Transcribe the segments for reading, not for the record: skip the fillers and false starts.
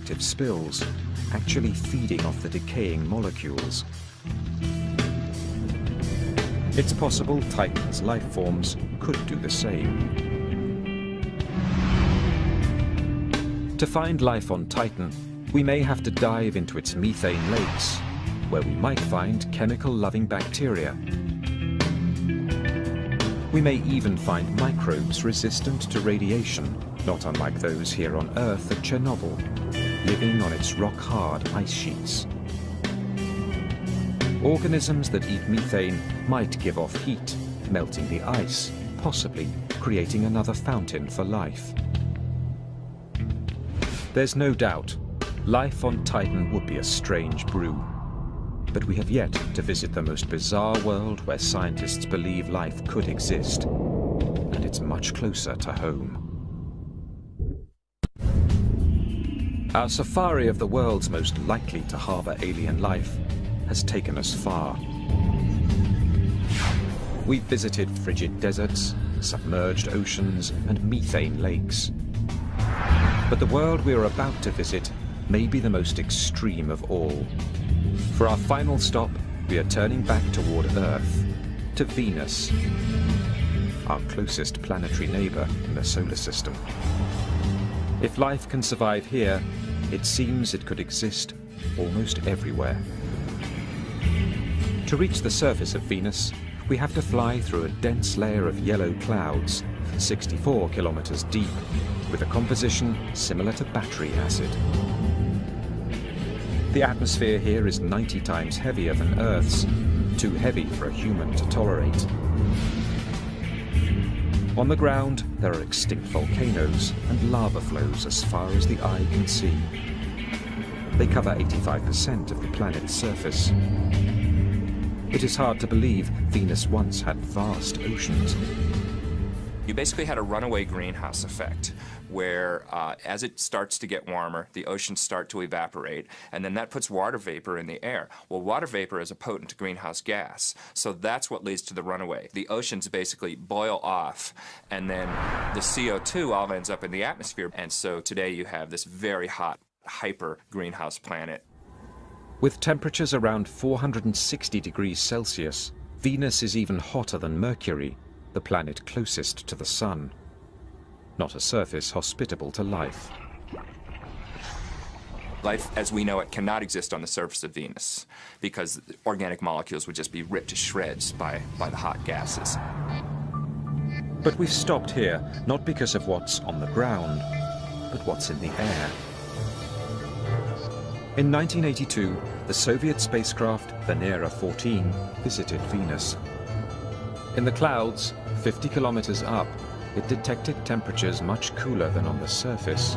radioactive spills, actually feeding off the decaying molecules. It's possible Titan's life forms could do the same. To find life on Titan, we may have to dive into its methane lakes, where we might find chemical-loving bacteria. We may even find microbes resistant to radiation, not unlike those here on Earth at Chernobyl, living on its rock-hard ice sheets. Organisms that eat methane might give off heat, melting the ice, possibly creating another fountain for life. There's no doubt, life on Titan would be a strange brew. But we have yet to visit the most bizarre world where scientists believe life could exist, and it's much closer to home. Our safari of the world's most likely to harbor alien life has taken us far. We've visited frigid deserts, submerged oceans, and methane lakes. But the world we are about to visit may be the most extreme of all. For our final stop, we are turning back toward Earth, to Venus, our closest planetary neighbor in the solar system. If life can survive here, it seems it could exist almost everywhere. To reach the surface of Venus, we have to fly through a dense layer of yellow clouds, 64 kilometers deep, with a composition similar to battery acid. The atmosphere here is 90 times heavier than Earth's, too heavy for a human to tolerate. On the ground, there are extinct volcanoes and lava flows as far as the eye can see. They cover 85% of the planet's surface. It is hard to believe Venus once had vast oceans. You basically had a runaway greenhouse effect, where as it starts to get warmer, the oceans start to evaporate, and then that puts water vapor in the air. Well, water vapor is a potent greenhouse gas, so that's what leads to the runaway. The oceans basically boil off, and then the CO2 all ends up in the atmosphere, and so today you have this very hot, hyper greenhouse planet. With temperatures around 460 degrees Celsius, Venus is even hotter than Mercury, the planet closest to the Sun. Not a surface hospitable to life. Life, as we know it, cannot exist on the surface of Venus because organic molecules would just be ripped to shreds by the hot gases. But we've stopped here, not because of what's on the ground, but what's in the air. In 1982, the Soviet spacecraft Venera 14 visited Venus. In the clouds, 50 kilometers up, it detected temperatures much cooler than on the surface.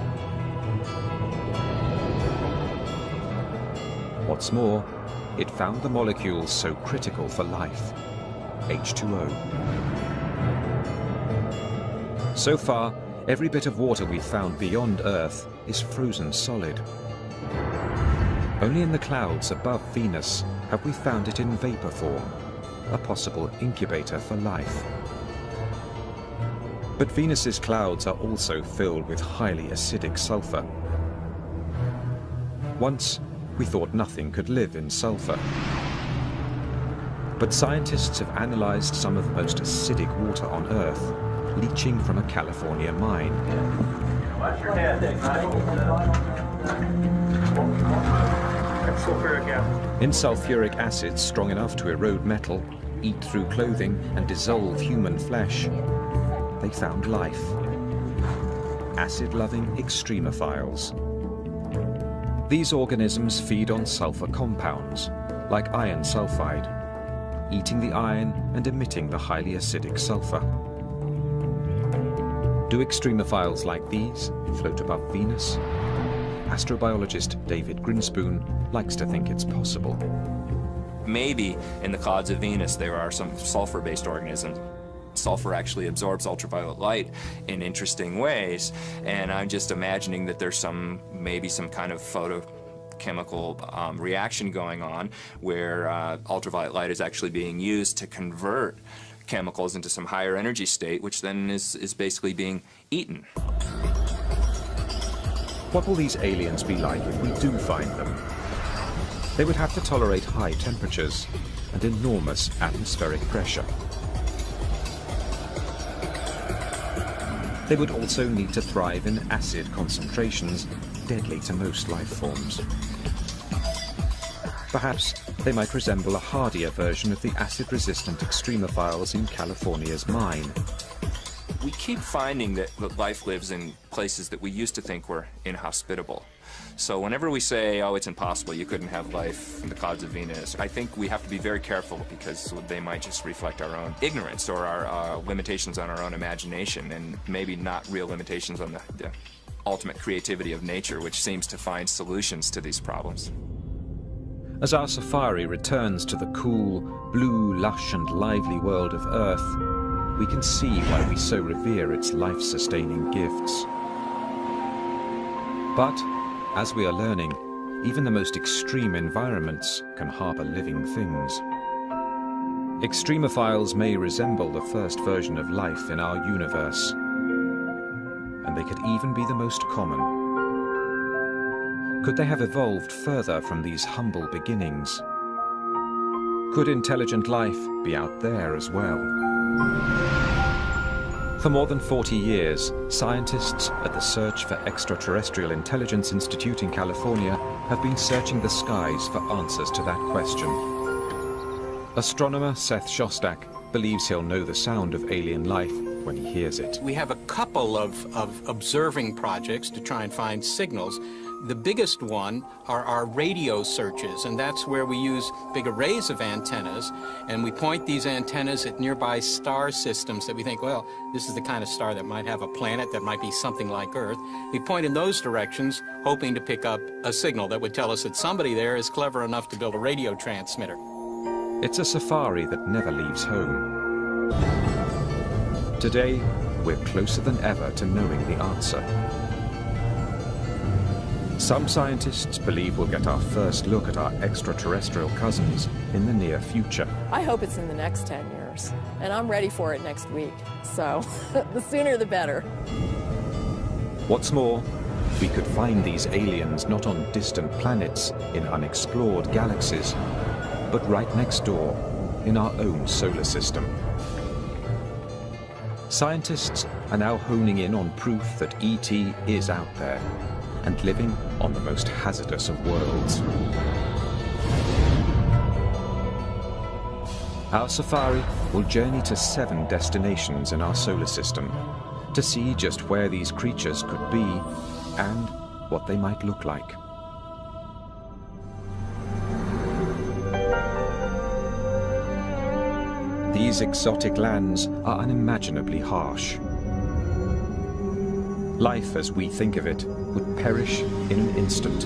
What's more, it found the molecules so critical for life, H2O. So far, every bit of water we've found beyond Earth is frozen solid. Only in the clouds above Venus have we found it in vapor form, a possible incubator for life. But Venus's clouds are also filled with highly acidic sulfur. Once, we thought nothing could live in sulfur. But scientists have analyzed some of the most acidic water on Earth, leaching from a California mine. Watch your head, In sulfuric acid strong enough to erode metal, eat through clothing, and dissolve human flesh, they found life. Acid-loving extremophiles. These organisms feed on sulfur compounds, like iron sulfide, eating the iron and emitting the highly acidic sulfur. Do extremophiles like these float above Venus? Astrobiologist David Grinspoon likes to think it's possible. Maybe in the clouds of Venus there are some sulfur-based organisms. Sulfur actually absorbs ultraviolet light in interesting ways, and I'm just imagining that there's maybe some kind of photochemical reaction going on where ultraviolet light is actually being used to convert chemicals into some higher energy state, which then is basically being eaten. What will these aliens be like if we do find them? They would have to tolerate high temperatures and enormous atmospheric pressure. They would also need to thrive in acid concentrations deadly to most life forms. Perhaps they might resemble a hardier version of the acid-resistant extremophiles in California's mine. We keep finding that life lives in places that we used to think were inhospitable. So whenever we say, oh, it's impossible, you couldn't have life in the clouds of Venus, I think we have to be very careful because they might just reflect our own ignorance or our limitations on our own imagination, and maybe not real limitations on the ultimate creativity of nature, which seems to find solutions to these problems. As our safari returns to the cool, blue, lush and lively world of Earth, we can see why we so revere its life-sustaining gifts. But, as we are learning, even the most extreme environments can harbor living things. Extremophiles may resemble the first version of life in our universe, and they could even be the most common. Could they have evolved further from these humble beginnings? Could intelligent life be out there as well? For more than 40 years, scientists at the Search for Extraterrestrial Intelligence Institute in California have been searching the skies for answers to that question. Astronomer Seth Shostak believes he'll know the sound of alien life when he hears it. We have a couple of observing projects to try and find signals. The biggest one are our radio searches, and that's where we use big arrays of antennas, and we point these antennas at nearby star systems that we think, well, this is the kind of star that might have a planet that might be something like Earth. We point in those directions, hoping to pick up a signal that would tell us that somebody there is clever enough to build a radio transmitter. It's a safari that never leaves home. Today, we're closer than ever to knowing the answer. Some scientists believe we'll get our first look at our extraterrestrial cousins in the near future. I hope it's in the next 10 years, and I'm ready for it next week, so the sooner the better. What's more, we could find these aliens not on distant planets in unexplored galaxies, but right next door in our own solar system. Scientists are now honing in on proof that ET is out there and living on the most hazardous of worlds. Our safari will journey to 7 destinations in our solar system to see just where these creatures could be and what they might look like. These exotic lands are unimaginably harsh. Life as we think of it would perish in an instant.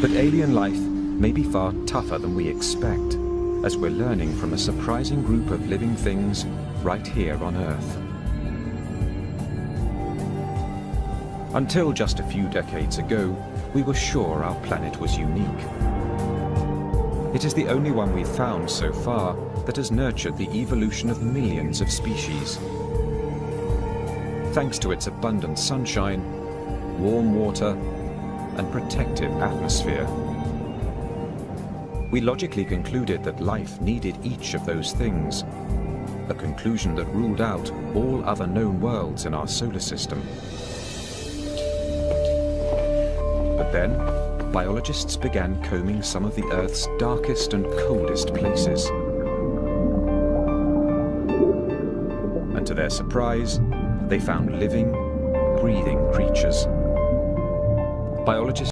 But alien life may be far tougher than we expect, as we're learning from a surprising group of living things right here on Earth. Until just a few decades ago, we were sure our planet was unique. It is the only one we've found so far that has nurtured the evolution of millions of species. Thanks to its abundant sunshine, warm water, and protective atmosphere. We logically concluded that life needed each of those things, a conclusion that ruled out all other known worlds in our solar system. But then, biologists began combing some of the Earth's darkest and coldest places. And to their surprise, they found living, breathing creatures. Biologists